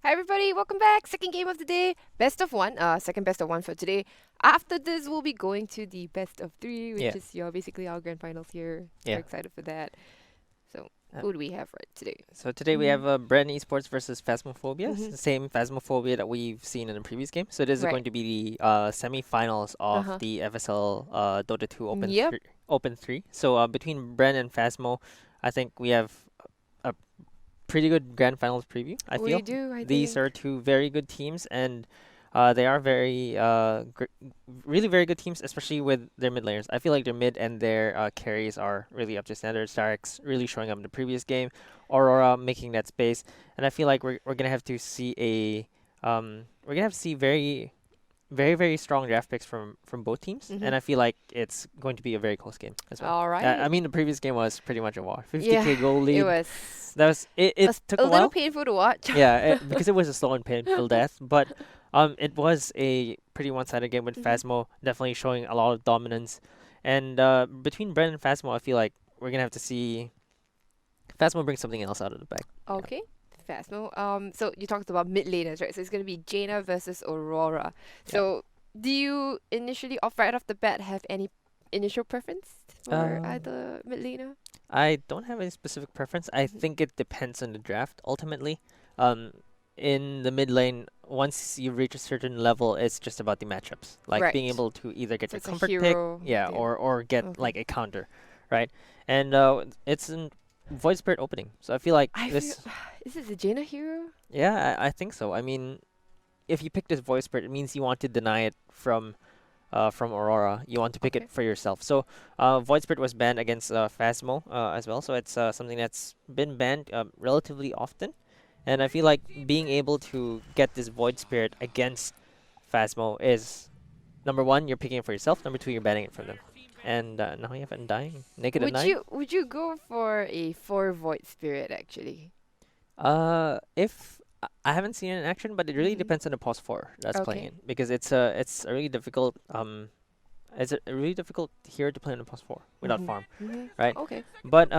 Hi everybody, welcome back. Second game of the day, best of one. Second best of one for today. After this, we'll be going to the best of three, which Yeah, is basically our grand finals here. yeah. Very excited for that. So, Uh, who do we have right today? so today we have Bren Esports versus Phasmophobia. It's Mm-hmm. the same Phasmophobia that we've seen in the previous game. So this is Right. going to be the semi-finals Uh of huh. the FSL Dota 2 Yep. Open 3. So between Bren and Phasmo, I think we have a pretty good grand finals preview, I We feel. do, I These are think. two very good teams, and they are really very good teams, especially with their mid laners. I feel like their mid and their carries are really up to standard. Starix really showing up in the previous game, Aurora making that space, and I feel like we're gonna have to see we're gonna have to see very strong draft picks from both teams, Mm-hmm. and I feel like it's going to be a very close game as well. All I right. mean, the previous game was pretty much a war, Yeah, 50k goal it lead. was That was it. a, It took a a little while, painful to watch. yeah, because it was a slow and painful death, but it was a pretty one-sided game with Mm-hmm. Phasmo definitely showing a lot of dominance, and between Bren and Phasmo, I feel like we're gonna have to see Phasmo bring something else out of the bag. Yeah. Okay. Phasmo. So you talked about mid laners, right? So it's gonna be Jaina versus Aurora. Yep. So do you initially, off right off the bat, have any initial preference for Um, either mid laner? I don't have any specific preference. I Mhm. think it depends on the draft ultimately. Um, in the mid lane, once you reach a certain level, it's just about the matchups, like being Right. able to either get So your it's a comfort pick, hero yeah, deal. or get Okay. like a counter, right? And it's in Void Spirit opening, so I feel like I feel this. is this a Jaina hero? Yeah, I think so. I mean, if you pick this Void Spirit, it means you want to deny it from Aurora. You want to pick Okay. it for yourself. So, Void Spirit was banned against Phasmo as well. So it's something that's been banned relatively often. And I feel like being able to get this Void Spirit against Phasmo is number one, you're picking it for yourself. Number two, you're banning it from them. And now you have Undying, Naked Undying. Would you go for a four void spirit actually? If I haven't seen it in action, but it really Hmm. depends on the pos 4 that's playing Okay. it because it's a really difficult it's a really difficult hero to play on the pos 4 without Hmm. farm, Hmm. right? Okay. But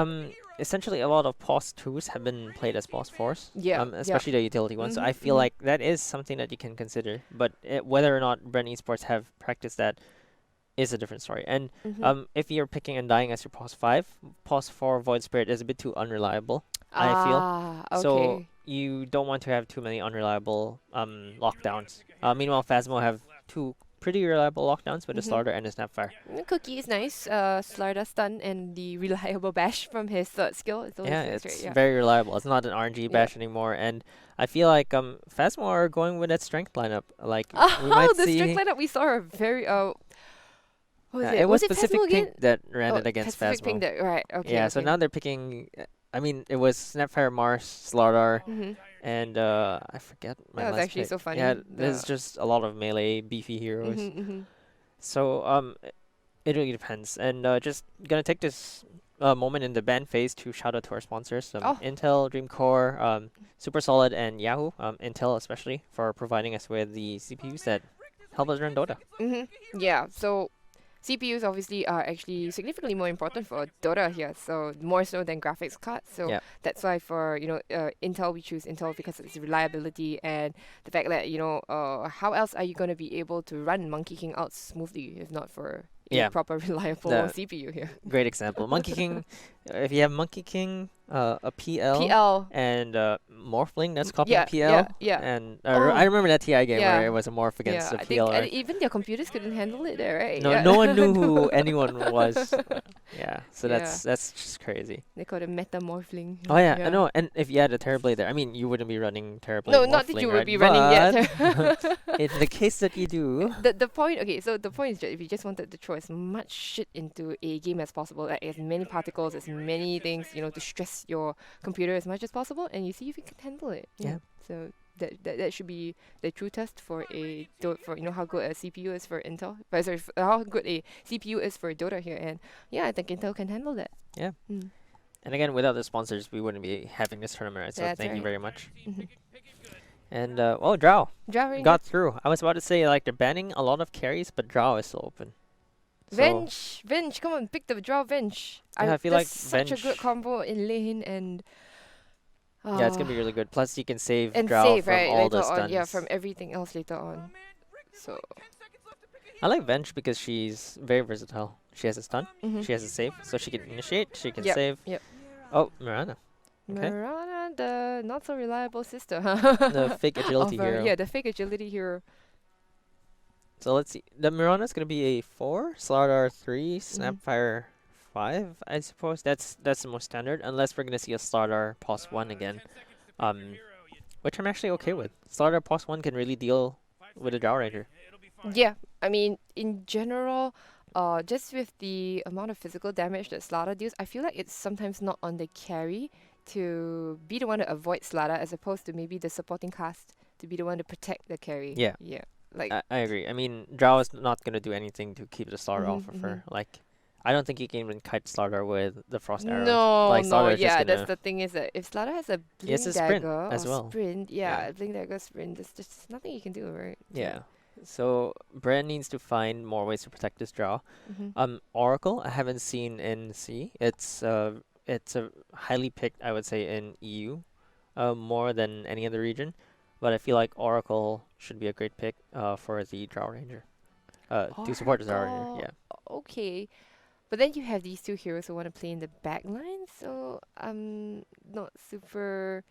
essentially a lot of pos 2s have been played as pos 4s, Yeah. Yeah. especially the utility ones. So Hmm. I feel Hmm. like that is something that you can consider, but whether or not Bren Esports have practiced that is a different story. And Hmm. if you're picking Undying as your pos 5, pos 4 Void Spirit is a bit too unreliable, I feel. Ah. So Okay. you don't want to have too many unreliable lockdowns. Meanwhile, Phasmo have two pretty reliable lockdowns with the Hmm. Slaughter and the Snapfire. Cookie is nice. Slarda stun and the reliable bash from his third skill. It's always Yeah, nice, right? it's Yeah. very reliable. It's not an RNG Yeah. bash anymore, and I feel like Phasmo are going with that strength lineup. Like we Oh, might the strict see. lineup we saw are very what was It it? was Was it Phasmo Pacific again? Pink that ran Oh, it against Pacific Pink Phasmo. that right. Okay, Yeah, so okay. now they're picking. I mean, it was Snapfire, Mars, Slaughter, Mm-hmm. and I forget my That was last actually pick. so funny. Yeah, The there's just a lot of melee beefy heroes. mm-hmm. So it really depends. And just gonna take this moment in the band phase to shout out to our sponsors, Oh. Intel, Dreamcore, Super Solid, and Yahoo. Intel especially for providing us with the CPUs that help us run Dota. Mm-hmm. Yeah. So CPUs obviously are actually significantly more important for Dota here, so more so than graphics cards. So Yeah, that's why for Intel we choose Intel because of its reliability and the fact that how else are you going to be able to run Monkey King out smoothly if not for a yeah. proper reliable The CPU here. great example, Monkey King. If you have Monkey King, a PL, PL. and Morphling that's copying Yeah, yeah, PL, yeah. and I Oh, remember that TI game where yeah. it was a morph against Yeah, a I think PL, and right? even their computers couldn't handle it there, right? No, Yeah. no one knew No. who anyone was. Yeah, so Yeah. that's just crazy. They call it metamorphling. Oh yeah, I Yeah. know. And if you had a Terrorblade there, I mean, you wouldn't be running Terrorblade No, not that you Morphling, would right? be running yet. But in the case that you do, The point, okay, so the point is that if you just wanted to throw as much shit into a game as possible, like as many particles, as many things, to stress your computer as much as possible, and you see if you can handle it. Yeah. yeah, So that should be the true test for for how good a CPU is for Intel. Sorry, how good a CPU is for Dota here, and yeah, I think Intel can handle that. yeah. Mm. And again, without the sponsors, we wouldn't be having this tournament, right? So That's thank you right. very much. Mm-hmm. And Drow Draw very got nice. through. I was about to say like they're banning a lot of carries, but Drow is still open. So Venge, come on, pick the draw Venge. yeah, I feel That's like such a good Venge. combo in lane and Yeah, it's gonna Uh, be really good. Plus, you can save and Drow save, from right, all later the on. Yeah, from stuns. everything else later on. So, I like Venge because she's very versatile. She has a stun, mm-hmm. she has a save, so she can initiate, she can Yep, save. yep. Oh, Mirana. Okay. Mirana, the not so reliable sister, The fake agility of hero. yeah, the fake agility hero. So let's see. The Mirana's gonna be a 4, Slardar 3, Mm-hmm. Snapfire 5, I suppose. That's the most standard, unless we're gonna see a Slardar pos 1 again. Um, which I'm actually okay with. Slardar pos 1 can really deal with a Drow Ranger. Yeah, I mean, in general, just with the amount of physical damage that Slada deals, I feel like it's sometimes not on the carry to be the one to avoid Slada as opposed to maybe the supporting cast to be the one to protect the carry. Yeah, Yeah, like, I agree. I mean, Drow is not gonna do anything to keep the Slardar mm-hmm, off of mm-hmm. her. Like, I don't think you can even kite Slardar with the frost arrows. No, Like, no, Slardar is just yeah, that's gonna. the thing is that if Slada has a He has blink a sprint dagger as or well. sprint, Yeah. yeah, blink dagger sprint, there's just nothing you can do, right? Yeah. So Bren needs to find more ways to protect this draw. Mm-hmm. Oracle I haven't seen in C. It's a highly picked, I would say, in EU, more than any other region. But I feel like Oracle should be a great pick for the Drow Ranger. To support the Drow Ranger, Oracle, yeah. okay. But then you have these two heroes who want to play in the back line, so I'm not super,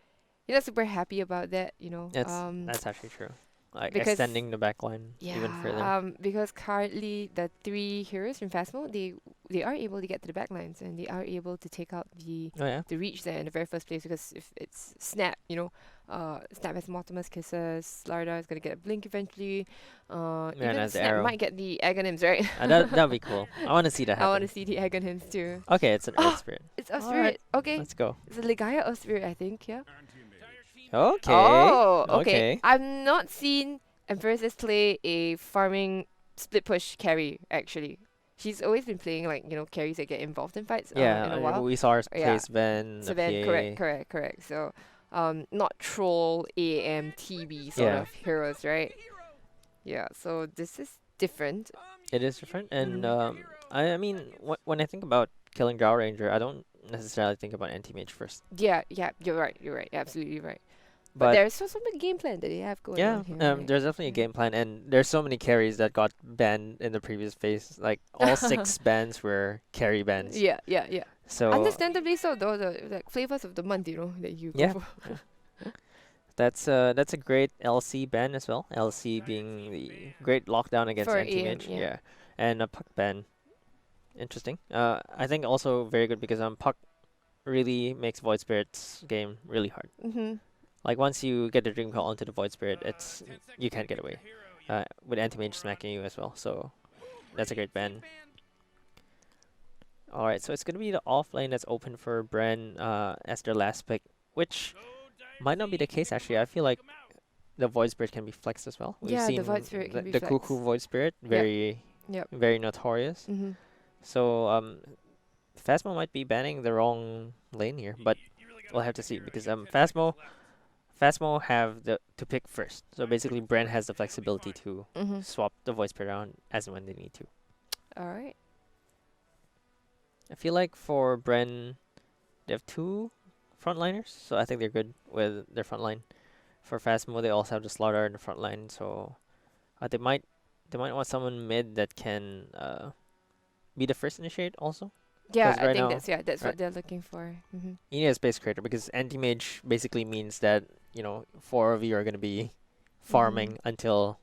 not super happy about that, That's actually true. Like because extending the backline even further. because currently the three heroes from Phasmo, they are able to get to the back lines and they are able to take out Oh yeah. the reach there in the very first place because if it's Snap, Snap has Mortimer's Kisses, Slardar is gonna get a blink eventually, Man even has the Snap arrow. might get the Aghanims, right? That'd be cool. I want to see that I want to happen. see the Aghanims too. Okay, it's an Earth Oh, Spirit. it's Earth All right, Spirit. Okay, let's go. it's a Ligaya Earth Spirit, I think. Yeah. Okay. Oh, okay. Okay. I've not seen Empress play a farming split push carry actually. She's always been playing like carries that get involved in fights. Yeah, In a while. we saw her Yeah. play Sven, the Sven, PA. correct. So, not troll AMTB sort Yeah. of heroes, right? Yeah. So this is different. It is different, and Mm. I mean, when I think about killing Drow Ranger, I don't necessarily think about anti-mage first. Yeah, you're right. Absolutely right. But But there's also a game plan that they have going yeah, on here, right? there's definitely a Mm. game plan, and there's so many carries that got banned in the previous phase. Like all 6 bans were carry bans. Yeah. So Understandably so, though, the like flavors of the month, that you go yeah, for. that's a great LC ban as well. LC being the great lockdown against For anti-mage. AM, yeah. Yeah, and a puck ban. Interesting. I think also very good because puck really makes Void Spirit's game really hard. Mm-hmm. Like once you get the Dream Call onto the Void Spirit, you can't get away. With anti-mage smacking you as well. So that's a great ban. All right, so it's gonna be the off lane that's open for Bren as their last pick, which might not be the case actually. I feel like the Void Spirit can be flexed as well. We've Yeah, the seen Void Spirit can be the flexed. Cuckoo Void Spirit, Yep. very notorious. Mm-hmm. So Phasmo might be banning the wrong lane here, but we'll have to see because Phasmo have to pick first. So basically, Bren has the flexibility to Mm-hmm. swap the Void Spirit around as and when they need to. All right. I feel like for Bren, they have 2 frontliners, so I think they're good with their front line. For Phasmo, they also have the Slaughter in the front line, so they might want someone mid that can be the first initiate also. Yeah, 'Cause I right think now- that's right. what they're looking for. Mm-hmm. You need a space creator because anti-mage basically means that 4 of you are gonna be farming until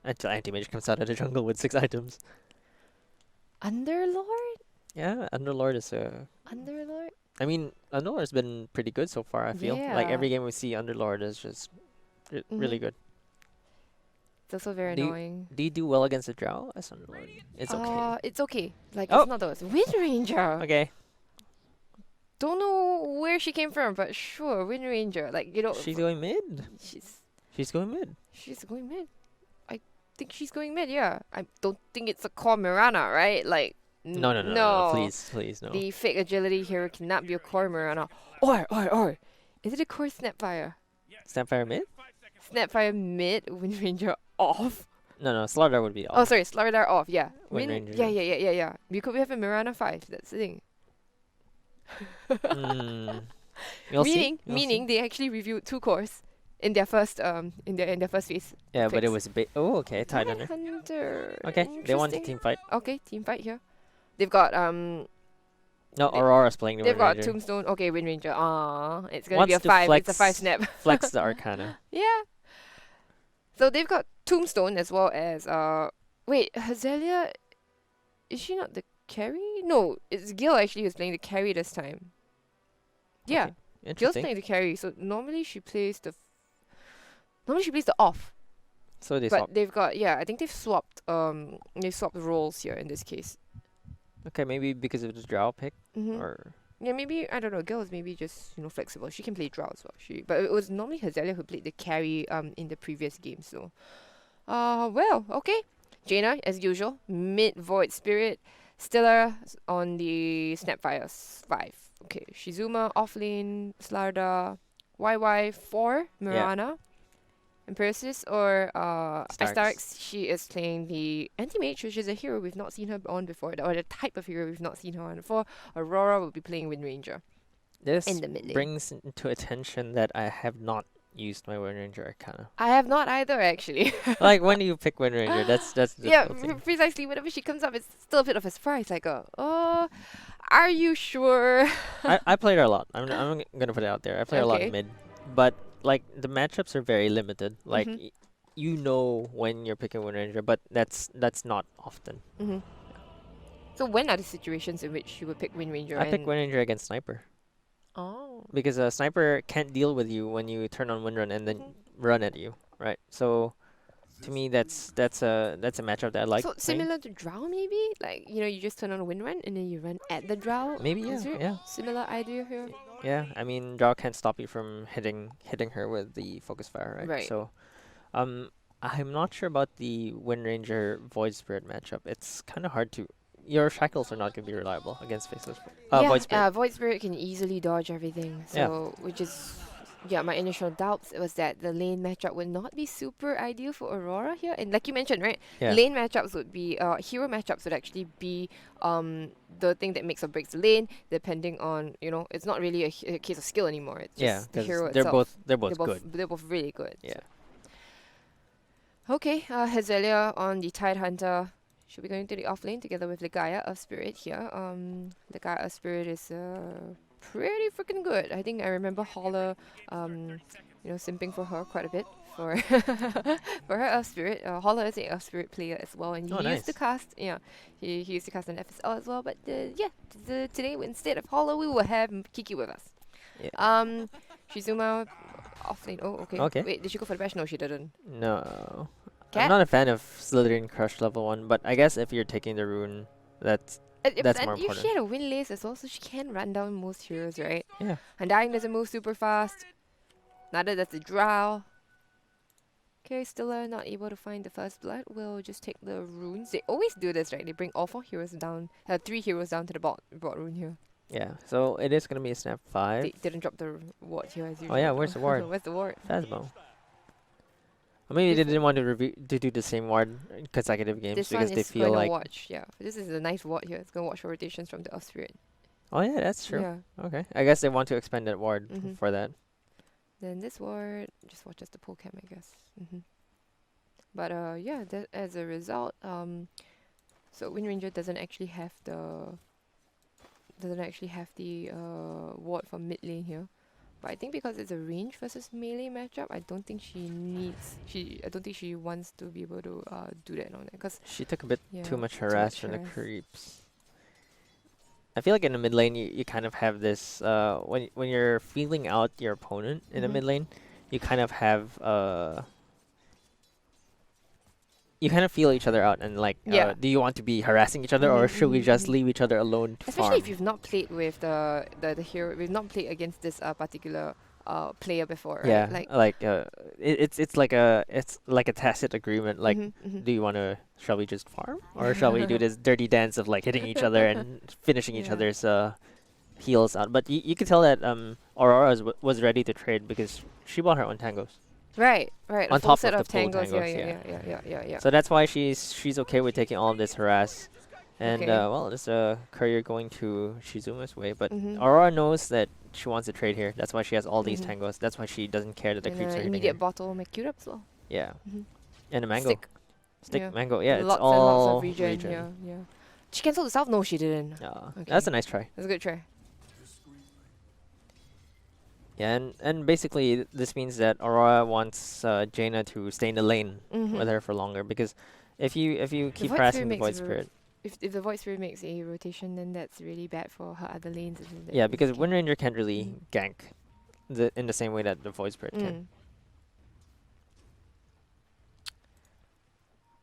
anti-mage comes out of the jungle with 6 items. Underlord? Yeah, Underlord is a. Underlord? I mean, Underlord's been pretty good so far. I feel like every Yeah. game we see Underlord is just really Mhm. good. It's also very Do you- annoying. Do you do well against the Drow as Underlord? It's okay. It's okay. Like, Oh! it's not those. Wind Ranger! Okay, Don't know where she came from, but sure, Wind Ranger. Like, she's going mid. she's She's going mid. she's going mid. I think she's going mid, yeah. I don't think it's a core Mirana, right? Like, No, please, no. The fake agility hero cannot be a core Mirana. Or. Is it a core Snapfire? Snapfire mid? Snapfire mid, Wind Ranger off. No, Slaughter would be Oh, off. sorry, Slardar off, yeah. Wind Ranger. Yeah. We could have a Mirana 5, that's the thing. Mm, You'll see. meaning You'll see. meaning they actually reviewed 2 cores in their first in their first phase. Yeah, of but it picks. was a bit. Oh, okay, tied under. Hunter. Okay, they want the Interesting. team fight. Okay, team fight here. They've got No, they, Aurora's playing the they've Wind got Ranger. Tombstone. Okay, Wind Ranger. Ah, it's gonna be Wants a to 5. It's a 5 flex snap. flex the Arcana. Yeah. So they've got Tombstone as well as wait, Hazelia, is she not the carry? No, it's Gil actually who's playing the carry this time. Yeah. Okay, Gil's interesting. playing the carry, so normally she plays the off. So they But swap. they've got I think they swapped roles here in this case. Okay, maybe because of the Drow pick, Mhm. or Yeah, maybe I don't know. Gil is maybe just flexible. She can play draw as well. But it was normally Hazelia who played the carry in the previous game. So, well, okay. Jaina as usual, mid Void Spirit, Stiller on the Snapfire 5. Okay, Shizuma offlane, Slarda, YY 4, yeah, Mirana, Empiricist or Starks. Starks. She is playing the anti-mage, which is a hero we've not seen her on before, or the type of hero we've not seen her on before. Aurora will be playing Wind Ranger This in the mid lane. brings into attention that I have not used my Wind Ranger Arcana. I have not either, actually. Like, when do you pick Wind Ranger? That's the Yeah, difficult thing. precisely. Whenever she comes up, it's still a bit of a surprise. Like, oh, are you sure? I played her a lot. I'm gonna put it out there. I play her a lot Okay. in mid, but like the matchups are very limited. Like Mhm. you know when you're picking Wind Ranger, but that's not often. Mhm. So when are the situations in which you would pick Wind Ranger? I pick and Wind Ranger against Sniper Oh. because a Sniper can't deal with you when you turn on Windrun and then Mhm. run at you, right? So to me, that's a matchup that I like So playing. similar to Drow, maybe? Like, you just turn on a wind run and then you run at the Drow? Maybe Is it yeah. similar idea here? Yeah, I mean, Drow can't stop you from hitting her with the focus fire, right? Right. So, I'm not sure about the Wind Ranger Void Spirit matchup. It's kind of hard to. Your shackles are not gonna be reliable against Faceless. Void Spirit. Void Spirit can easily dodge everything. Yeah. So, which is, my initial doubts was that the lane matchup would not be super ideal for Aurora here. And like you mentioned, right? Yeah. Lane matchups would be, hero matchups would actually be the thing that makes or breaks the lane, depending on, it's not really a case of skill anymore. It's Yeah, just the 'cause hero they're itself. both good. They're both really good. Yeah. Okay, Hazelia on the Tide Hunter. Should be going to the off lane together with Ligaya of Spirit here. Ligaya of Spirit is pretty freaking good. I think I remember Holler, simping for her quite a bit for for her Earth Spirit. Holler is a Earth Spirit player as well, and he Oh, used to nice. cast. Yeah, he used to cast on FSL as well. But today instead of Holler, we will have Kiki with us. Yeah. Shizuma off lane. Oh, okay. Okay. Wait, did she go for the bash? No, she didn't. No. Cat? I'm not a fan of Slytherin Crush level 1, but I guess if you're taking the rune, that's That's more she important. had a wind lace as well, so she can run down most heroes, right? Yeah. Undying doesn't move super fast. Neither does the Drow. Okay, Stiller not able to find the first blood. We'll just take the runes. They always do this, right? They bring all 4 heroes down, 3 heroes down to the bot rune here. Yeah. So it is gonna be a snap 5. They didn't drop the ward here as usual. Oh yeah, where's the ward? Where's the ward? Phasmo. Or maybe they didn't want to do the same ward in consecutive games This because one they is feel going to like. watch. Yeah, this is a nice ward here. It's going to watch for rotations from the Earth Spirit. Oh yeah, that's true. Yeah. Okay. I guess they want to expand that ward Mhm. for that. Then this ward just watches the pull cam, I guess. But as a result, so Wind Ranger doesn't actually have the ward for mid lane here. But I think because it's a range versus melee matchup, I don't think she wants to be able to do that on it. Because She took a bit too much much harass from the harass. creeps. I feel like in the mid lane you kind of have this when you're feeling out your opponent in the Mhm. mid lane, you kind of have you kind of feel each other out and like Yeah. do you want to be harassing each other or should we just leave each other alone to Especially farm? if you've not played with the hero, we've not played against this particular player before, right? Yeah, it's like a tacit agreement. Like, do you want to? Shall we just farm, or shall we do this dirty dance of like hitting each other and finishing each Yeah. other's heals out? But you could tell that Aurora was ready to trade because she bought her own tangos. Right. A On full top set of of the full tangos. tangos, Yeah. So that's why she's okay with taking all of this harass. And Okay. well, this courier going to Shizuma's way, but Mhm. Aurora knows that she wants to trade here. That's why she has all these Mm-hmm. tangos. That's why she doesn't care that the And creeps are hitting immediate her. bottle make cute up as well. Yeah, Mm-hmm. and a mango. Stick. Stick Yeah. mango. Yeah, it's Lots and lots of all regen. regen. Yeah, yeah. She cancelled herself? No, she didn't. That's Okay. a nice try. That's a good try. Yeah, and basically this means that Aurora wants Jaina to stay in the lane Mm-hmm. with her for longer because if you The keep Void Spirit harassing the makes Void Spirit, if the Void Spirit makes a rotation, then that's really bad for her other lanes, isn't it? yeah, If you because Wind can. Ranger can't really Mhm. gank in the same way that the Void Spirit can. Mm.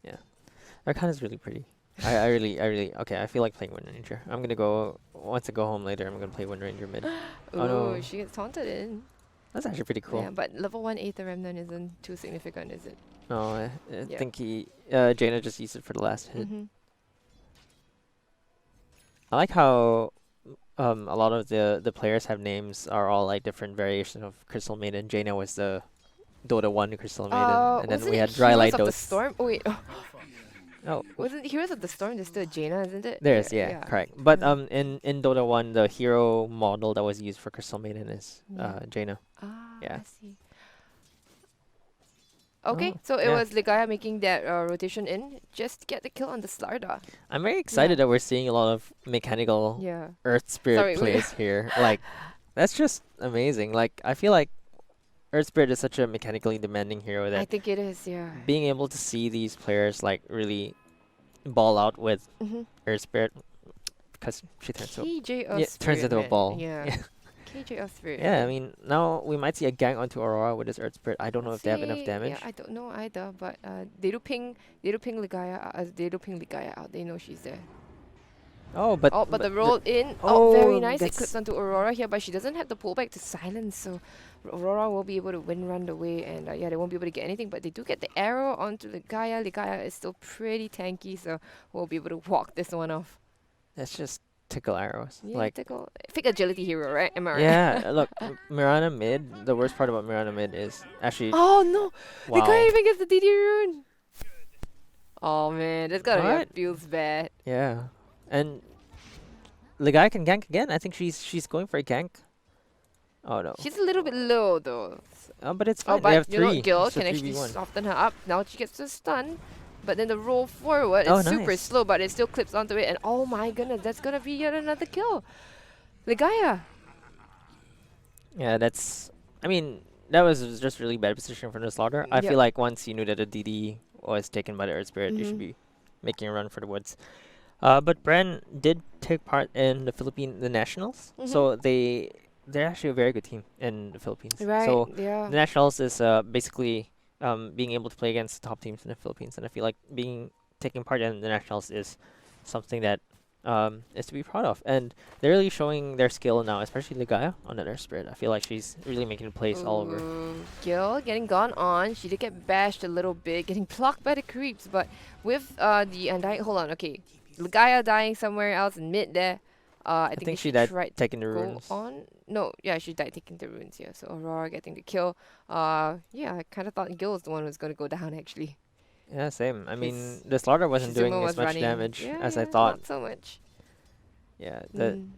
Yeah, Arcana's really pretty. I really okay. I feel like playing Wind Ranger. I'm gonna go once I go home later. I'm gonna play Wind Ranger mid. Oh Ooh, no, she gets taunted in. that's actually pretty cool. Yeah, but level 1 Aether Remnant isn't too significant, is it? No, I Yeah. think Jaina just used it for the last hit. Mm-hmm. I like how a lot of the players have names are all like different variations of Crystal Maiden. Jaina was the Dota 1 Crystal Maiden, and then Wasn't we it had Dry Heroes Light of the Dose. Storm? Oh wait, Oh, wasn't Heroes of the Storm? There's still Jaina, isn't it? there's yeah, Yeah. correct. But Yeah. in Dota 1, the hero model that was used for Crystal Maiden is Yeah. Jaina. Ah, Yeah. I see. Okay, Oh, so it yeah. was Ligaya making that rotation in just to get the kill on the Slarda. I'm very excited Yeah. that we're seeing a lot of mechanical Yeah. Earth Spirit Sorry, plays here. Like that's just amazing. Like I feel like Earth Spirit is such a mechanically demanding hero I that think it is, yeah. being able to see these players like really ball out with Mm-hmm. Earth Spirit because she turns to KJ of yeah, Spirit, turns into a man. ball. Yeah. KJ of Spirit. Yeah, I man. mean now we might see a gang onto Aurora with his Earth Spirit. I don't know if they have enough See, damage. yeah, I don't know either, but they do ping Ligaya, they do ping Ligaya out. They know she's there. Oh, but Oh, but the roll in, very oh, nice. It that's clips onto Aurora here, but she doesn't have the pullback to silence, so Aurora will be able to win run the way, and yeah, they won't be able to get anything, but they do get the arrow onto Ligaya. Ligaya is still pretty tanky, so we'll be able to walk this one off. that's just tickle arrows. Yeah, Like tickle. Fake agility hero, right? Am I right? yeah, look, Mirana mid. The worst part about Mirana mid is actually Oh no! wow. Ligaya even gets the DD rune! Oh man, that's gotta What? be feels bad. Yeah, and the guy can gank again. I think she's going for a gank. Oh no. She's a little bit low though. But it's Oh, fine. They have but you know, three. Gil It's a can actually 3v1. soften her up. Now she gets to stun. But then the roll forward Oh, is super nice. slow, but it still clips onto it. And oh my goodness, that's gonna be yet another kill. Ligaya. Yeah, that's. I mean, that was just really bad position from the slaughter. I Yep. feel like once you knew that the DD was taken by the Earth Spirit, you should Mhm. be making a run for the woods. But Bren did take part in the nationals, Mhm. so they're actually a very good team in the Philippines. Right, So yeah. the nationals is basically being able to play against the top teams in the Philippines, and I feel like taking part in the nationals is something that is to be proud of, and they're really showing their skill now, especially Ligaya on that Earth Spirit. I feel like she's really making plays all over. Ooh, Gil getting gone on. She did get bashed a little bit, getting plucked by the creeps, but with the undying. Hold on, okay. Ligaya dying somewhere else in mid there. I think think she she died tried to taking the go runes. on. No, yeah, she died taking the runes. Yeah, so Aurora getting the kill. Yeah, I kind of thought Gil was the one who was gonna go down actually. Yeah, same. I mean, His the slaughter wasn't doing Shizuma as was much running. damage Yeah, as I yeah, thought. not so much. Yeah, Mm.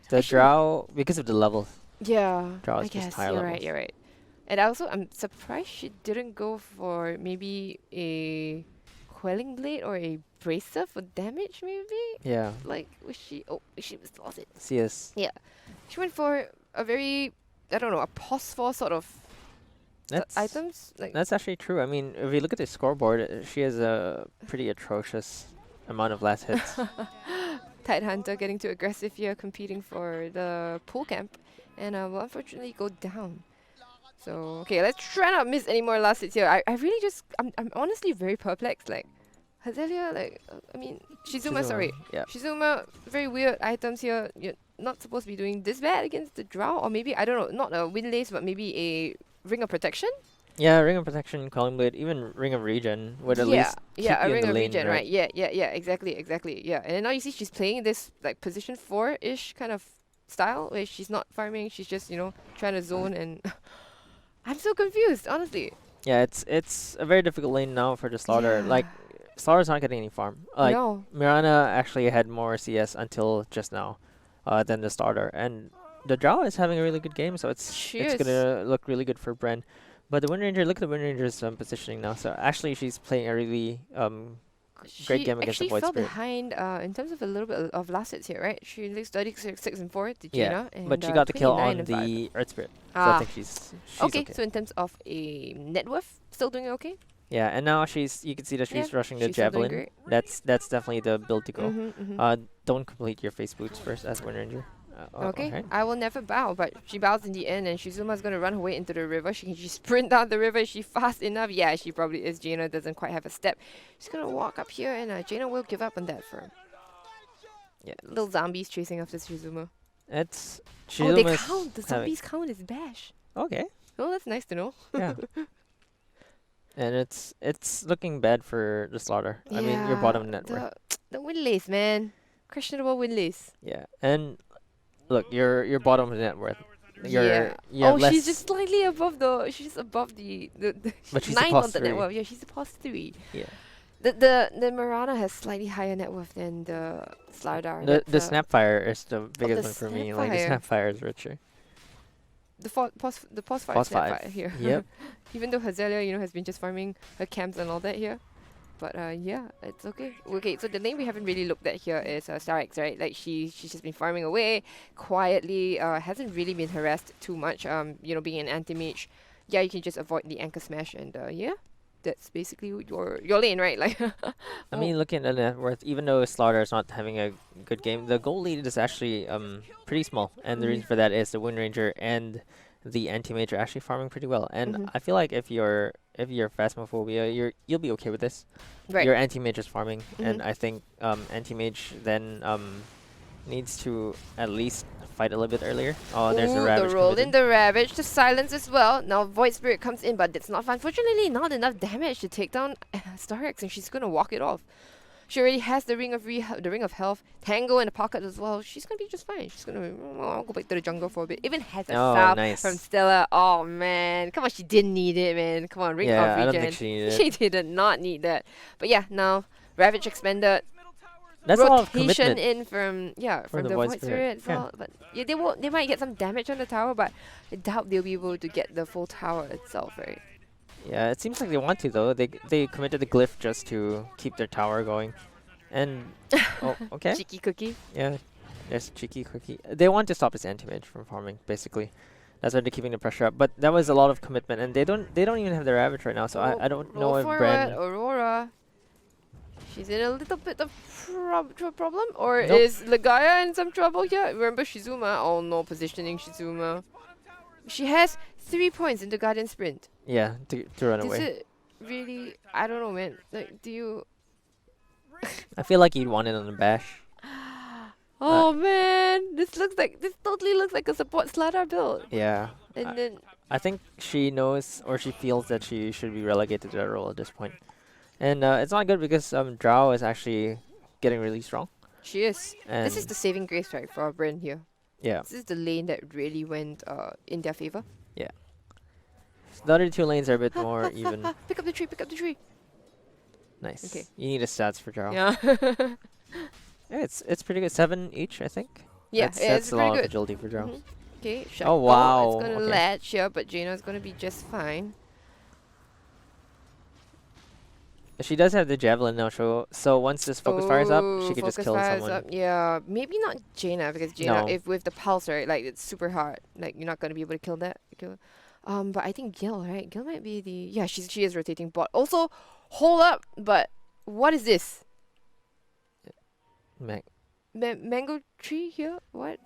the Actually- drow because of the level. Yeah, Draw I is just guess higher you're levels. right. You're right. And also, I'm surprised she didn't go for maybe a quelling blade or a bracer for damage. Maybe Yeah, like was she? Oh, she was lost it. CS. She went for a very, I don't know, a phosphor sort of That's items. Like that's actually true. I mean, if you look at the scoreboard, she has a pretty atrocious amount of last hits. Tide Hunter getting too aggressive here, competing for the pool camp, and will unfortunately go down. So okay, let's try not miss any more last hits here. I really just I'm honestly very perplexed. Like Hazelia, like I mean Shizuma, sorry. Yeah. Shizuma, very weird items here. You're not supposed to be doing this bad against the drow, or maybe I don't know, not a wind lace, but maybe a ring of protection. Yeah, Ring of Protection, Calling Blade, even Ring of Regen would at least keep yeah, a you in ring the of lane, regen, right? right? Yeah, exactly. Yeah, and then now you see she's playing this like position 4-ish kind of style where she's not farming, she's just trying to zone, and I'm so confused, honestly. Yeah, it's a very difficult lane now for the Slaughter. Yeah. Like, Slaughter's not getting any farm. Like, No. Mirana actually had more CS until just now than the starter. And the Drow is having a really good game, so She it's is. gonna look really good for Bren. But the Wind Ranger, look at the Wind Ranger's positioning now. So actually, she's playing a really great She game against the actually Void fell Spirit. behind in terms of a little bit of last hits here, right? She looks 36 and 4 to Yeah, Jaina but and she got the kill 29 on and 5. the Earth Spirit, so I Ah, think she's okay. okay. So in terms of a net worth, still doing okay? Yeah, and now you can see that Yeah, she's rushing the she's still doing Javelin. great. That's definitely the build to go. Mm-hmm. Don't complete your face boots first as Wind Ranger. Okay, Okay. I will never bow, but she bows in the end, and Shizuma's gonna run her way into the river. She can just sprint down the river. Is she fast enough? Yeah, she probably is. Jaina doesn't quite have a step. She's gonna walk up here, and Jaina will give up on that for Yeah, little zombies chasing after Shizuma. it's Oh, they Shizuma's count. The having zombies count as bash. okay. Oh, that's nice to know. Yeah. And it's looking bad for the Slaughter. I mean, your Yeah, bottom net worth. the windlace, man. Questionable windlace. Yeah, and look, your bottom net worth. Yeah. You have Oh, less, she's just slightly above the. She's above the but she's a ninth plus on the net 3. worth. Yeah, she's a plus 3. Yeah. The Marana has slightly higher net worth than the Slardar. The Snapfire is the biggest the one for me. Like the Snapfire. Snapfire is richer. The pos 5 Plus Snapfire 5. here. Yep. Even though Hazelia, has been just farming her camps and all that here. But yeah, it's okay. Okay, so the lane we haven't really looked at here is Starix, right? Like she's just been farming away quietly. Hasn't really been harassed too much. Being an anti-mage, yeah, you can just avoid the anchor smash and yeah, that's basically your lane, right? Like, I mean, looking at the net worth, even though Slaughter is not having a good game, the goal lead is actually pretty small, and the reason for that is the Wind Ranger and the anti-mage are actually farming pretty well. And Mhm. I feel like if you're Phasmophobia, you'll be okay with this. right. Your anti-mage is farming, and Mhm. I think anti-mage then needs to at least fight a little bit earlier. Oh, there's a Ooh, Ravage the roll in committed. the Ravage, the silence as well. Now Void Spirit comes in, but it's not, unfortunately, not enough damage to take down Starix, and she's gonna walk it off. She already has the ring of health, Tango in the pocket as well. She's gonna be just fine. She's gonna go back to the jungle for a bit. Even has a Oh, salve nice. from Stella. Oh man, come on, she didn't need it, man. Come on, ring Yeah, of I don't regen. think she needed it. She did not need that. But yeah, now Ravage expended. That's a lot of Rotation commitment. in from the the Void Void Spirit. Spirit as Yeah. well. But yeah, they might get some damage on the tower, but I doubt they'll be able to get the full tower itself, right? Yeah, it seems like they want to though. They committed the glyph just to keep their tower going. And oh, okay. Cheeky cookie. Yeah, there's cheeky cookie. They want to stop this anti-mage from farming, basically. That's why they're keeping the pressure up. But that was a lot of commitment, and they don't even have their Ravage right now. So I don't know Roll if forward, Bren. Aurora. She's in a little bit of problem, or Nope. is Legaia in some trouble here? Remember Shizuma? Oh no, positioning Shizuma. She has 3 points in the Guardian Sprint. Yeah, to run Does away. it really? I don't know, man. Like, do you? I feel like he'd want it on the bash. Oh man, this totally looks like a support Slardar build. Yeah. And then I think she knows or she feels that she should be relegated to that role at this point. And it's not good because Drow is actually getting really strong. she is. And This is the saving grace, right, for our Bren here. yeah. This is the lane that really went in their favor. The other two lanes are a bit more even. Pick up the tree, pick up the tree. Nice. Okay. You need a stats for Drow. Yeah. Yeah, it's pretty good. 7 each, I think. Yeah, that's, yeah, that's it's a pretty lot of good. agility for Drow. Mhm. Okay, Oh, wow, It's gonna okay. latch here, but Jaina's gonna be just fine. She does have the javelin now, so once this focus fires up, she could just Focus kill fires someone. Up. Yeah, maybe not Jaina, because Jaina, No. if with the pulse, right, like it's super hard. Like you're not gonna be able to kill that. But I think Gil, right? Gil might be the she is rotating bot. Also, hold up, but what is this? Mac, Mango tree here? What?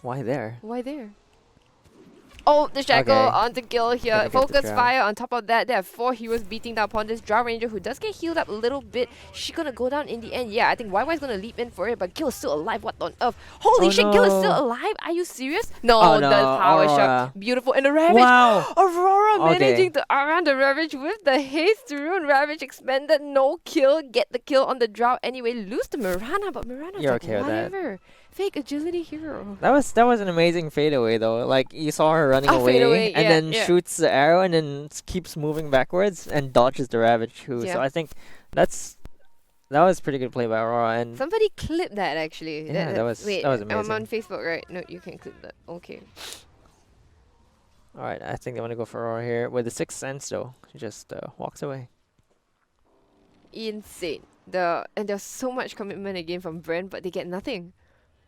why there? Why there? Oh, the shackle Okay. onto Gil here. Gonna get the Focus drow. fire on top of that. There are 4 heroes beating down upon this Drow Ranger who does get healed up a little bit. She's gonna go down in the end. Yeah, I think YY's gonna leap in for it, but Gil is still alive. What on earth? Holy Oh shit, Gil is no. still alive? Are you serious? No, Oh no, the power Aurora. shot. Beautiful. And the Ravage. Wow! Aurora Okay. managing to around the Ravage with the haste to ruin Ravage expended. No kill. Get the kill on the Drow anyway. Lose to Mirana, but Mirana's You're like, okay with that. whatever. Fake agility hero. That was an amazing fadeaway though. Like you saw her running Oh, away, fadeaway, and yeah, then yeah. shoots the arrow, and then keeps moving backwards and dodges the Ravage too. Yeah. So I think that's that was pretty good play by Aurora, and Somebody clip that actually. yeah, Wait, that was I'm on amazing. Facebook, right? No, you can clip that. Okay. All right, I think they want to go for Aurora here with the Sixth Sense though. She just walks away. Insane. And there's so much commitment again from Bren, but they get nothing.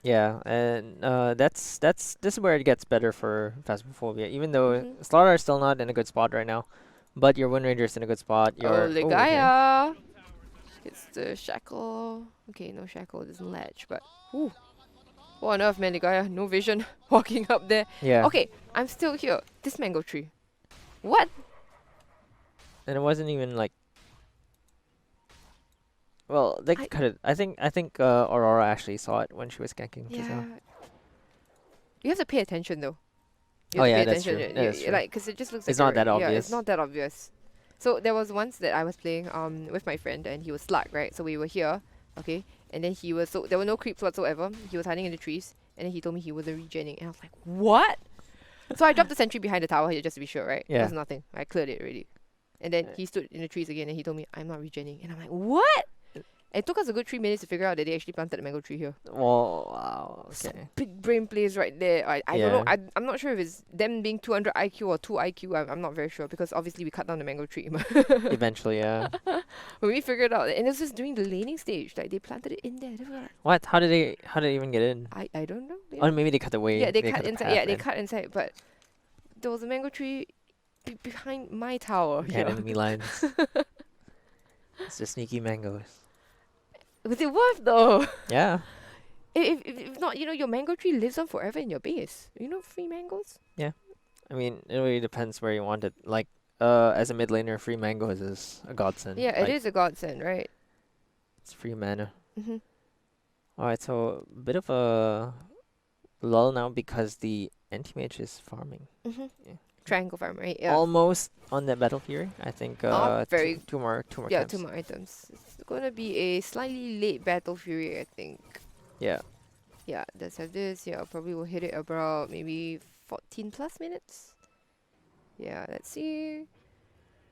Yeah, and this is where it gets better for Phasmophobia. Even though Hmm. Slaughter is still not in a good spot right now, but your Wind Ranger's in a good spot. Oh, Your okay. Ligaya. It's the shackle. Okay, no shackle, it doesn't latch, but whew. What on earth, man, Ligaya? No vision. Walking up there. Yeah, Okay, I'm still here. This mango tree. What? and it wasn't even like. Well, they I could have. I think Aurora actually saw it when she was ganking Yeah. Giselle. You have to pay attention though. You Oh have to pay yeah, that's attention. true. That is true. Like, cause it just looks It's like not that yeah, it's obvious. not that obvious. So there was once that I was playing with my friend and he was Slug, right? So we were here, okay, and then there were no creeps whatsoever. He was hiding in the trees, and then he told me he wasn't regenning, and I was like, what? So I dropped the sentry behind the tower here just to be sure, right? There Yeah. was nothing. I cleared it already. And then he stood in the trees again and he told me I'm not regenning, and I'm like, what? It took us a good 3 minutes to figure out that they actually planted a mango tree here. Well, wow. Some Okay. big brain plays right there. I don't know. Yeah. I'm not sure if it's them being 200 IQ or 2 IQ. I'm not very sure because obviously we cut down the mango tree. Eventually, yeah. When we figured out, and it was just during the laning stage, like they planted it in there. They were like, What? How did they even get in? I don't know. Oh, maybe they cut the way. Yeah, they They cut cut the inside. path Yeah, they in. cut inside. But there was a mango tree behind my tower. Behind Yeah. enemy lines. It's the sneaky mangoes. Was it worth though? Yeah. If not, your mango tree lives on forever in your base. Free mangoes. Yeah. I mean, it really depends where you want it. Like, as a mid laner, free mangoes is a godsend. Yeah, it Like, is a godsend, right? it's free mana. Mhm. All right, so a bit of a lull now because the anti-mage is farming. Mhm. Yeah. Triangle farm, right? Yeah. Almost on that Battle Fury. I think Very two more Yeah, camps. 2 more items. It's gonna be a slightly late Battle Fury, I think. Yeah. Yeah, let's have this. Yeah, probably will hit it about maybe 14 plus minutes. Yeah, let's see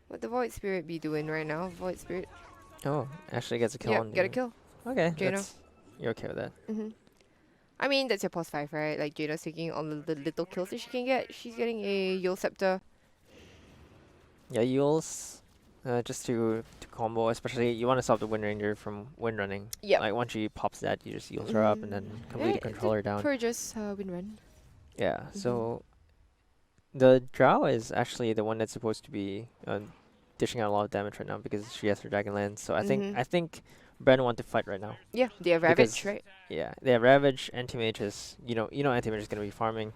what the Void Spirit be doing right now. Void Spirit. Oh, actually gets a kill Yeah, on get a the- kill. Okay, Jaina. you're okay with that. I mean, that's your pos 5, right? Like, Jaina's taking all the little kills that she can get. She's getting a Yule Scepter. Yeah, Yules, just to combo, especially you want to stop the Wind Ranger from wind running. Yeah. Like once she pops that, you just Yules her up and then completely control her down. Purges Wind Run. Yeah. So the Drow is actually the one that's supposed to be dishing out a lot of damage right now because she has her Dragonlance. So I think Bren want to fight right now. Yeah, they have Ravage, Because- right? Yeah, they have Ravage, Anti-Mages. You know Anti-Mage is gonna be farming,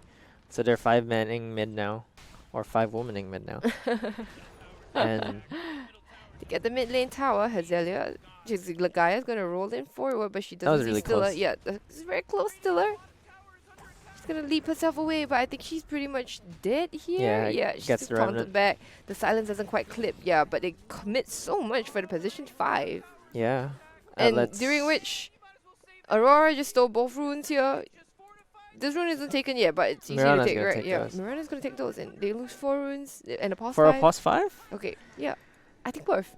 so they're 5-manning mid now, or 5-womaning mid now. And To get the mid lane tower, Hazelia, Gaia is gonna roll in forward, but she That was doesn't see really Stiller. close. Yeah, it's very close, Stiller. She's gonna leap herself away, but I think she's pretty much dead here. Yeah, She's gets the taunted Remnant. back. The silence doesn't quite clip. Yeah, but they commit so much for the position 5. yeah, And let's- during which Aurora just stole both runes here. This rune isn't taken yet, but it's easy Mirana's to take, gonna right? take Yeah, those. Mirana's gonna take those, and they lose 4 runes and a pos for 5. a pos 5, Okay, yeah, I think worth.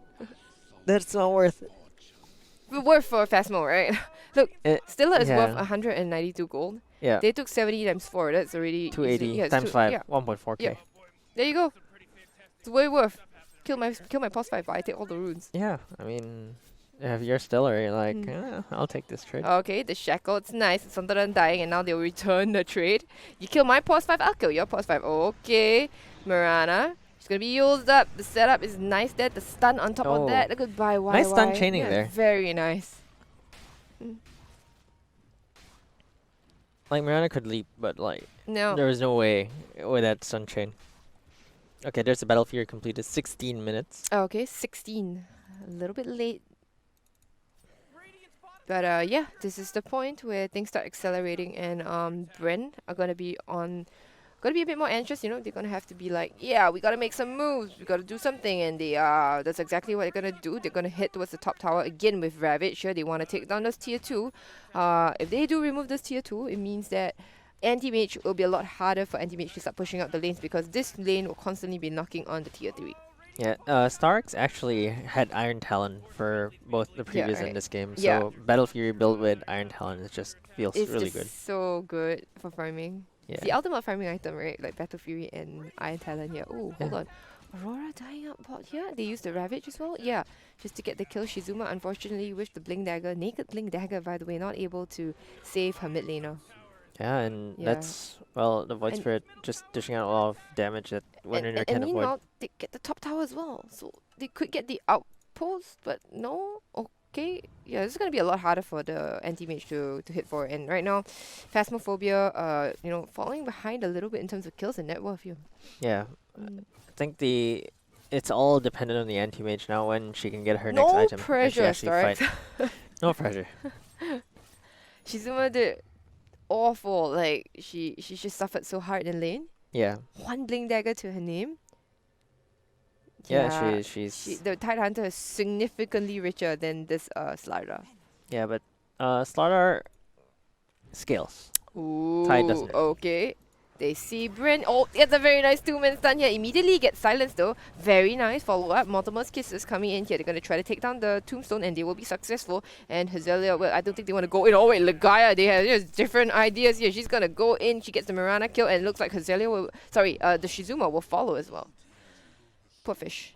that's not worth it. But worth for Phasmo, right? Look, It- Stilla is worth yeah. 192 gold. Yeah, They took 70 times 4. That's already 280 yeah, it's times two- 5, Yeah, 1.4k. Yeah. there you go. It's way worth. Kill my pos 5, but I take all the runes. Yeah, I mean, if you're Stellar, you're like, I'll take this trade. Okay, the shackle, it's nice. It's under dying, and now they'll return the trade. You kill my pos 5, I'll kill your pos 5. Okay, Mirana. She's gonna be used up. The setup is nice there. The stun on top Oh. of that. Goodbye, YY. Nice stun chaining there. Very nice. Like Miranda could leap, but like No. there was no way with that stun chain. Okay, there's the Battle Fury completed, 16 minutes. Okay, 16. A little bit late. But yeah, this is the point where things start accelerating, and Bren are gonna be a bit more anxious. They're gonna have to be like, yeah, we gotta make some moves, we gotta do something, and that's exactly what they're gonna do. They're gonna head towards the top tower again with Ravage. Sure, they want to take down this tier 2. If they do remove this tier 2, it means that anti-mage will be a lot harder for anti-mage to start pushing up the lanes because this lane will constantly be knocking on the tier 3. Yeah, Starks actually had Iron Talon for both the Yeah, previous and right. this game, Yeah, so Battle Fury built with Iron Talon it just feels it's really good. just so good for farming. It's the Yeah, ultimate farming item, right? Like Battle Fury and Iron Talon here. Oh, yeah, hold on. Aurora dying up bot here. They used the Ravage as well. Yeah, just to get the kill. Shizuma, unfortunately, with the Blink Dagger. Naked Blink Dagger, by the way, not able to save her mid laner. yeah, and Yeah. that's well the Void And, Spirit just dishing out a lot of damage that and, Winner and, and can avoid. meanwhile, they get the top tower as well. So they could get the outpost, but no. Okay. Yeah, this is gonna be a lot harder for the anti-mage to hit for. And right now, Phasmophobia, falling behind a little bit in terms of kills and net worth here. Yeah, Mm. I think it's all dependent on the anti-mage now when she can get her next No item and she pressure, actually fight. Starks. No pressure. Shizuma did awful. Like she just suffered so hard in lane. Yeah, One blink dagger to her name. yeah, Yeah, she's the Tide Hunter is significantly richer than this Slider. yeah, but Slardar scales. Tide Ooh, doesn't. okay. They see Bren. Oh, it's a very nice two-man stun here. Immediately gets silenced though. Very nice follow-up. Multiple kisses coming in here. They're going to try to take down the tombstone and they will be successful. And Hazelia, well, I don't think they want to go in. Oh wait, Legaia, they have just different ideas here. She's going to go in. She gets the Mirana kill and it looks like Hazelia will, the Shizuma will follow as well. Poor fish.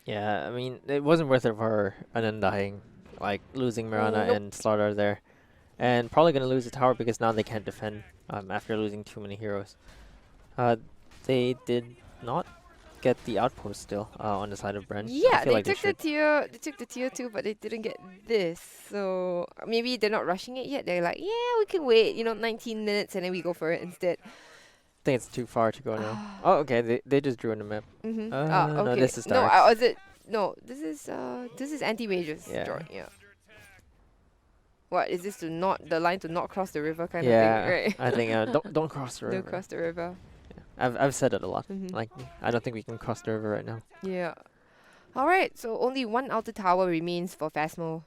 Yeah, I mean it wasn't worth it for her and then dying, like losing Mirana Nope. and Slardar there, and probably gonna lose the tower because now they can't defend after losing too many heroes. Uh, they did not get the outpost still on the side of Bren. I Yeah, feel they like they took the should. tier, they took the tier 2, but they didn't get this. So maybe they're not rushing it yet. They're like, yeah, we can wait, 19 minutes and then we go for it instead. I think it's too far to go now. Oh, okay, they just drew on the map. No, Okay. this is No, Starks. was it? No, this is anti-mages Yeah. drawing. Yeah. What is this to not the line to not cross the river kind of Yeah, thing, right? I think don't cross the Don't river. cross the river. I've said it a lot. Mhm. Like I don't think we can cross the river right now. Yeah. All right. So only one outer tower remains for Phasmo.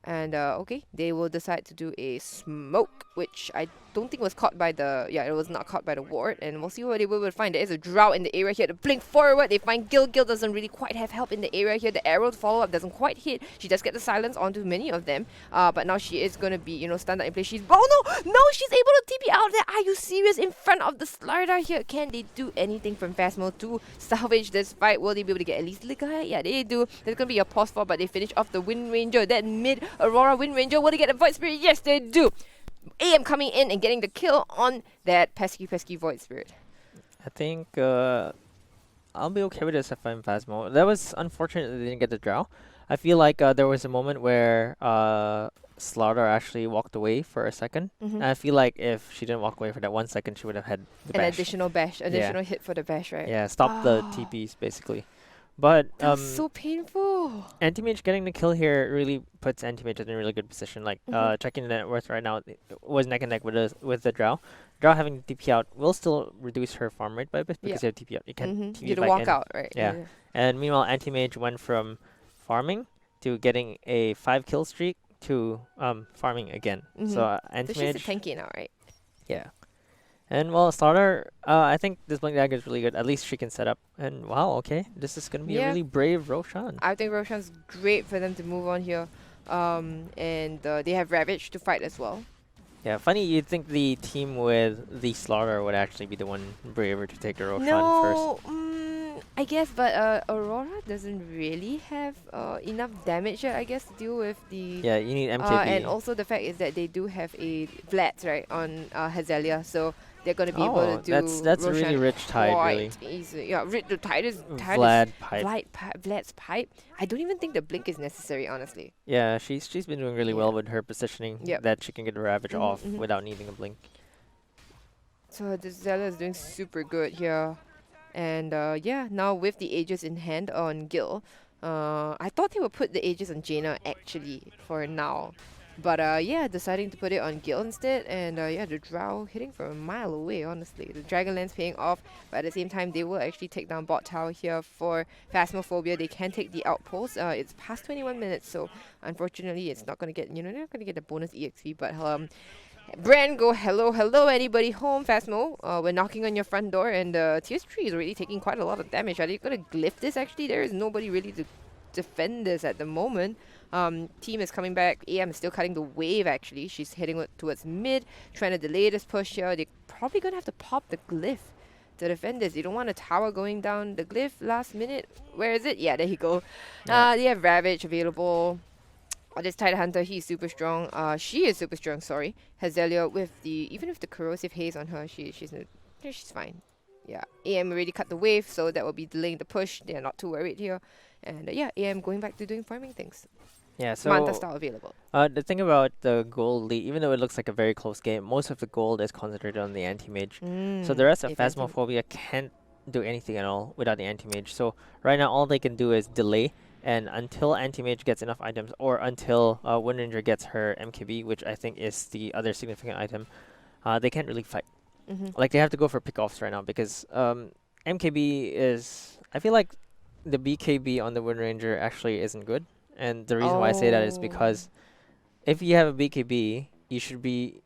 And okay, they will decide to do a smoke, which I don't think was caught by the it was not caught by the ward, and we'll see what they will find. There is a drought in the area here. To blink forward, they find Gil. Gil doesn't really quite have help in the area here. The arrow follow up doesn't quite hit. She does get the silence onto many of them, but now she is gonna be stunned out in place. She's no, she's able to TP out there. Are you serious? In front of the Slider here, can they do anything from Phasmo to salvage this fight? Will they be able to get at least Ligaya? Yeah, they do. There's gonna be a pause for, but they finish off the Wind Ranger. That mid Aurora Wind Ranger. Will they get a Void Spirit? Yes, they do. AM coming in and getting the kill on that pesky Void Spirit. I think I'll be okay with this if I'm Phasmo. That was unfortunate that they didn't get the draw. I feel like there was a moment where Slaughter actually walked away for a second. Mm-hmm. And I feel like if she didn't walk away for that 1 second, she would have had the An bash. additional hit for the bash, right? Yeah, stop the TPs basically. But That was so painful. Anti-Mage getting the kill here really puts Anti-Mage in a really good position. Like checking the net worth right now, it was neck and neck with the Drow. Drow having TP out will still reduce her farm rate by a bit because you have TP out. You can't TP You had to back walk in. out, right? Yeah. And meanwhile, Anti-Mage went from farming to getting a 5 kill streak to farming again. So So she's a Anti-Mage, tanky now, right? yeah. And well, Starter, I think this Blink Dagger is really good. At least she can set up. And wow, okay, this is gonna be a really brave Roshan. I think Roshan's great for them to move on here. And they have Ravage to fight as well. Yeah, funny you'd think the team with the Slaughter would actually be the one braver to take the Roshan No, first. I guess, but Aurora doesn't really have enough damage yet, I guess, to deal with the... Yeah, you need MKB. and also the fact is that they do have a Vlad, right, on Hazelia, so they're going to be able to do that's a really Roshan rich tide, really. quite easy. Yeah, the tide is... Vlad pipe. Vlad's pipe. I don't even think the blink is necessary, honestly. Yeah, she's been doing really well with her positioning. Yep. That she can get the Ravage off without needing a blink. So the Zella is doing super good here. And now with the Aegis in hand on Gil, I thought they would put the Aegis on Jaina actually for now. But deciding to put it on Gil instead. And the Drow hitting from a mile away, honestly. The Dragonlance paying off, but at the same time, they will actually take down bot tower here for Phasmophobia. They can take the outpost. It's past 21 minutes, so unfortunately, it's not going to get, they're not going to get the bonus EXP. But Bren go, hello, hello, anybody home? Phasmo, we're knocking on your front door, and Tier 3 is already taking quite a lot of damage. Are they gonna glyph this? Actually, there is nobody really to defend this at the moment. Team is coming back. AM is still cutting the wave, actually. She's heading towards mid, trying to delay this push here. They're probably gonna have to pop the glyph to defend this. You don't want a tower going down the glyph last minute. Where is it? Yeah, there you go. Yeah. They have Ravage available. This Tidehunter, he's super strong. She is super strong. Sorry, Hazelia with the even with the corrosive haze on her, she's fine. Yeah, AM already cut the wave, so that will be delaying the push. They are not too worried here, and yeah, AM going back to doing farming things. Yeah, Manta so style available. the thing about the gold lead, even though it looks like a very close game, most of the gold is concentrated on the anti-mage. So the rest of If anti- Phasmophobia can't do anything at all without the anti-mage. So right now all they can do is delay, and until anti-mage gets enough items, or until Wind Ranger gets her MKB, which I think is the other significant item, they can't really fight. Like they have to go for pickoffs right now because MKB is. I feel like the BKB on the Wind Ranger actually isn't good, and the reason why I say that is Oh, because if you have a BKB, you should be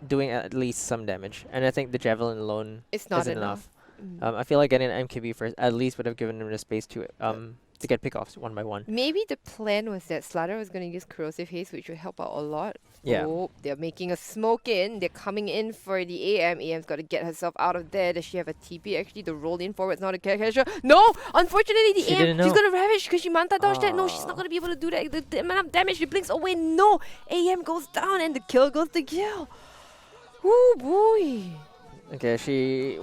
doing at least some damage, and I think the Javelin alone it's not isn't enough. enough. I feel like getting an MKB first at least would have given them the space to get pickoffs one by one. Maybe the plan was that Slatter was going to use Corrosive Haze, which would help out a lot. Yeah. Oh, they're making a smoke in. They're coming in for the AM. AM's got to get herself out of there. Does she have a TP actually to roll in forward? It's not a catcher. No! Unfortunately, the She AM, didn't she's know. going to Ravage because she Manta dodged that. No, she's not Aw. going to be able to do that. The amount of damage she blinks away. No! AM goes down and the kill goes to kill. Oh boy. Okay, she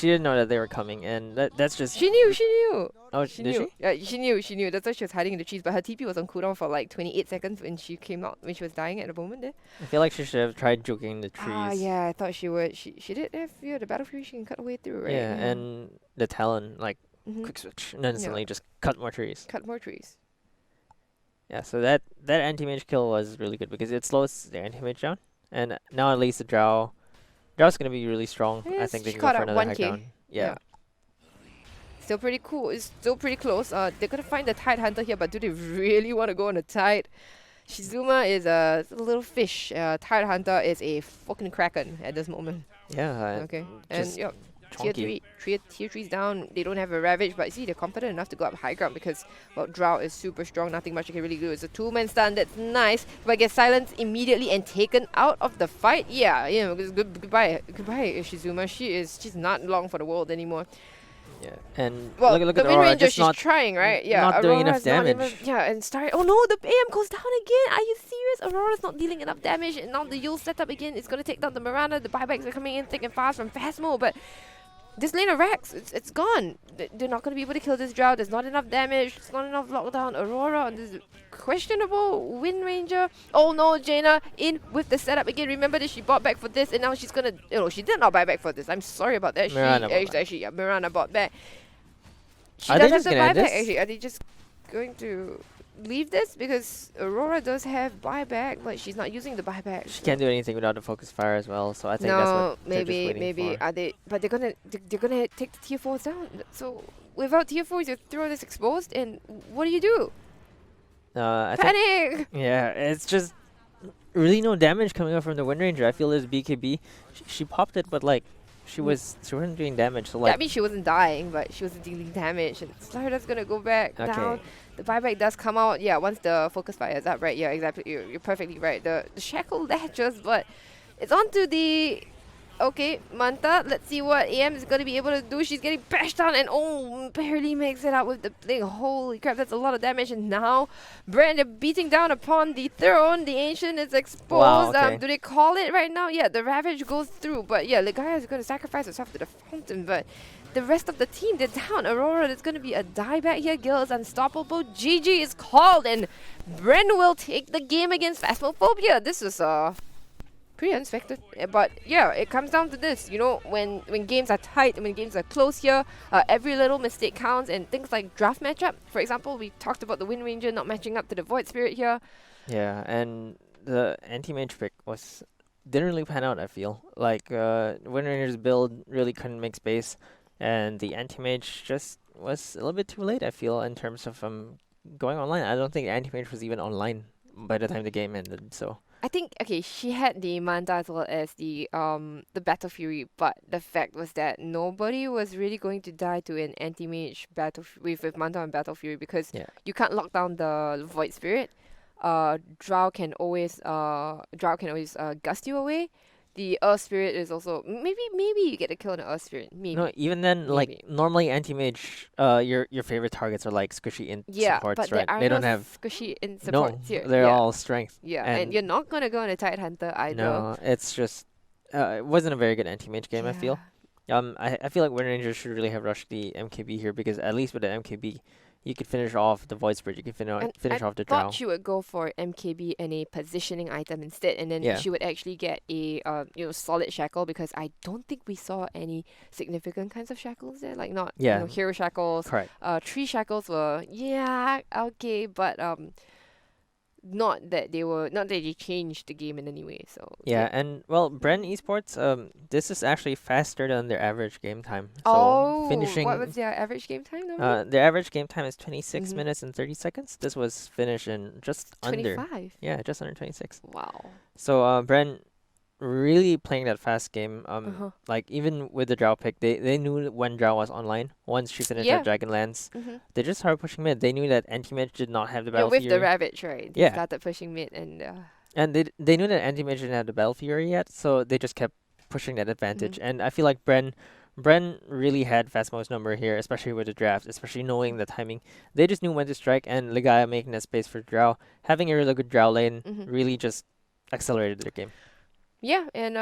didn't know that they were coming, and that's just. She knew, she knew. Oh, She did knew. she? Yeah, she knew, she knew. That's why she was hiding in the trees. But her TP was on cooldown for like 28 seconds when she came out, when she was dying at the moment there. I feel like she should have tried juking the Ah, trees. yeah, I thought she would. She did have, yeah, the battle fury she can cut away through, right? Yeah, and the Talon, like, Mhm. quick switch, and then instantly just cut more trees. Cut more trees. Yeah, so that anti-mage kill was really good because it slows the anti-mage down, and now at least the Drow's gonna be really strong. I Yes, think they she can go caught for up another 1K. high ground. Yeah. Still pretty cool. It's still pretty close. They're gonna find the Tide Hunter here, but do they really want to go on the Tide? Shizuma is a little fish. Tide Hunter is a fucking kraken at this moment. Yeah. Okay, and Just yeah, chonky. tier 3's down. They don't have a Ravage, but you see, they're confident enough to go up high ground because, well, Drow is super strong. Nothing much you can really do. It's a two-man stun. That's nice. But get silenced immediately and taken out of the fight. Yeah, goodbye, Shizuma. She's not long for the world anymore. Yeah. And Well, look the at Wind Aurora, Ranger, just she's trying, right? Yeah, not doing enough Aurora's not even- damage. yeah, and start. Oh no, the AM goes down again. Are you serious? Aurora's not dealing enough damage, and now the Yule setup again. It's gonna take down the Miranda. The buybacks are coming in thick and fast from Phasmo, but this lane of Rex, it's gone. They're not gonna be able to kill this Drow. There's not enough damage. There's not enough lockdown. Aurora on this questionable Wind Ranger. Oh no, Jaina in with the setup again. Remember that she bought back for this, and now she's gonna. She did not buy back for this. I'm sorry about that. Miranda bought back. Actually, yeah, Miranda bought back. She Are they does just have the gonna end buyback this? actually. Are they just going to leave this? Because Aurora does have buyback, but she's not using the buyback. She can't do anything without the focus fire as well, so I think that's No, what they're just waiting maybe for. are they? But they're gonna take the tier 4s down. So without tier 4s, you throw this exposed, and what do? I think, Panic! yeah, it's just really no damage coming up from the Wind Ranger. I feel this BKB, she popped it, but like she wasn't doing damage. So Yeah, I like, mean, she wasn't dying, but she wasn't dealing damage. And Slaughter's gonna go back down. okay, The buyback does come out. Yeah, once the focus fire is up, right? Yeah, exactly. You're perfectly right. The shackle latches, but it's onto the. Okay, Manta. Let's see what AM is gonna be able to do. She's getting bashed down and barely makes it out with the thing. Holy crap, that's a lot of damage. And now, Bren beating down upon the throne. The ancient is exposed. Wow, okay. Do they call it right now? Yeah, the ravage goes through. But yeah, Ligaya is gonna sacrifice herself to the fountain. But the rest of the team, they're down. Aurora, there's going to be a dieback here. Gil is unstoppable. GG is called, and Bren will take the game against Phasmophobia. This is pretty unexpected. But yeah, it comes down to this. You know, when games are tight, when games are close here, every little mistake counts, and things like draft matchup. For example, we talked about the Wind Ranger not matching up to the Void Spirit here. yeah, and the anti-mage pick didn't really pan out. I feel like Wind Ranger's build really couldn't make space, and the anti-mage just was a little bit too late. I feel in terms of going online. I don't think anti-mage was even online by the time the game ended. So I think okay, she had the Manta as well as the Battle Fury, but the fact was that nobody was really going to die to an anti-mage with Manta and Battle Fury because Yeah. you can't lock down the Void Spirit. Drow can always gust you away. The Earth Spirit is also maybe you get a kill on the Earth Spirit. No, Maybe. even then, like Maybe. normally anti-mage, your favorite targets are like squishy int Yeah, but supports, there right? are They no don't have squishy in no, supports here. they're Yeah. all strength, Yeah, and and you're not gonna go on a Tide Hunter either. no, it's just it wasn't a very good anti-mage game, I Yeah. feel. I feel like Wind Rangers should really have rushed the MKB here because at least with the MKB, you could finish off the Void Spirit, you could And finish I off the thought Drow. she would go for MKB and a positioning item instead, and then Yeah, she would actually get a solid shackle because I don't think we saw any significant kinds of shackles there. Like not yeah, hero shackles. correct. Tree shackles were yeah okay, but not that they changed the game in any way. So Yeah, yeah. and well, Bren Esports, this is actually faster than their average game time. So Oh, what was finishing, their average game time normally? their average game time is 26 Mm-hmm. minutes and 30 seconds. This was finished in just under, 25. yeah, just under 26. Wow. So Bren really playing that fast game. Uh-huh. Like even with the Drow pick, they knew when Drow was online. Once she finished that Yeah. Dragonlance, Mm-hmm. they just started pushing mid. They knew that anti-mage did not have the Yeah, Battle with the Fury. Ravage, right? They Yeah, started pushing mid and and they knew that anti-mage didn't have the Battle Fury yet, so they just kept pushing that mhm. advantage. And I feel like Bren really had Phasmo's number here, especially with the draft, especially knowing the timing. They just knew when to strike, and Ligaya making that space for Drow, having a really good Drow lane, Mhm. really just accelerated their game. Yeah, and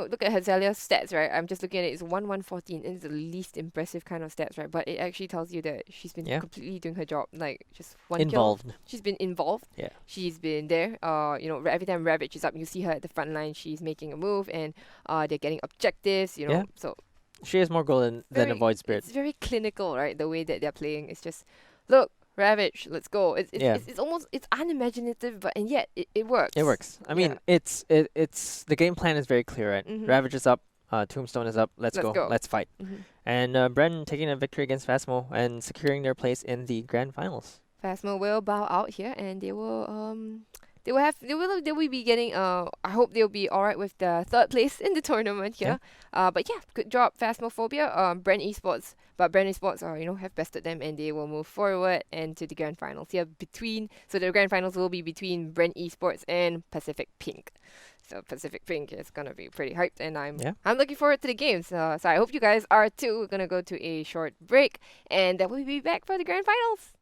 look at Hazalia's stats, right? I'm just looking at it. It's 1-1-14. It's the least impressive kind of stats, right? But it actually tells you that she's been Yeah, completely doing her job. Like just one kill. involved. She's been involved. Yeah, She's been there. Every time Ravage is up, you see her at the front line. She's making a move, and they're getting objectives. yeah. So She has more goal than a very, Void Spirit. it's very clinical, right? The way that they're playing. It's just, look, Ravage, let's go. Yeah, It's almost it's unimaginative, but and yet it works. it works. I Yeah. mean, it's the game plan is very clear, right? Mhm. Ravage is up, Tombstone is up. Let's Let's go, go. let's fight. Mhm. And Bren taking a victory against Phasmo and securing their place in the grand finals. Phasma will bow out here, and they will be getting I hope they'll be all right with the third place in the tournament Yeah. here. But yeah, good job Phasmophobia. Bren Esports have bested them, and they will move forward and to the grand finals here so the grand finals will be between Bren Esports and Pacific Pink. So Pacific Pink is gonna be pretty hyped, and Yeah. I'm looking forward to the games. So I hope you guys are too. We're gonna go to a short break, and then we'll be back for the grand finals.